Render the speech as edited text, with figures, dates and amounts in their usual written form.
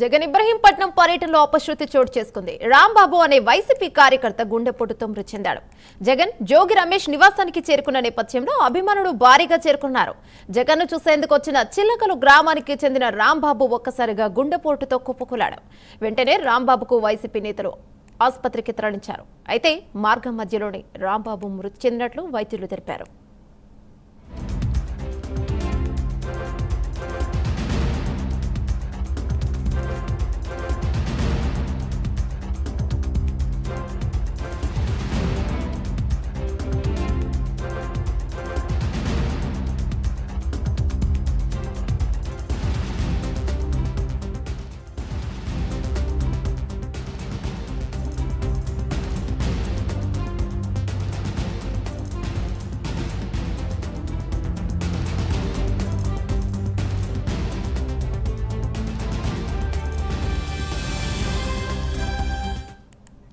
జగన్ ఇబ్రహీంపట్నం పర్యటనలో అపశృతి చోటు చేసుకుంది. రాంబాబు అనే వైసీపీ కార్యకర్త గుండెపోటుతో మృతి చెందాడు. జగన్ జోగి రమేష్ నివాసానికి చేరుకున్న నేపథ్యంలో అభిమానులు భారీగా చేరుకున్నారు. జగన్ ను చూసేందుకు వచ్చిన చిల్లకలు గ్రామానికి చెందిన రాంబాబు ఒక్కసారిగా గుండెపోటుతో కుప్పకూలాడు. వెంటనే రాంబాబుకు వైసీపీ నేతలు ఆసుపత్రికి తరలించారు. అయితే మార్గం మధ్యలోనే రాంబాబు మృతి చెందినట్లు వైద్యులు తెలిపారు.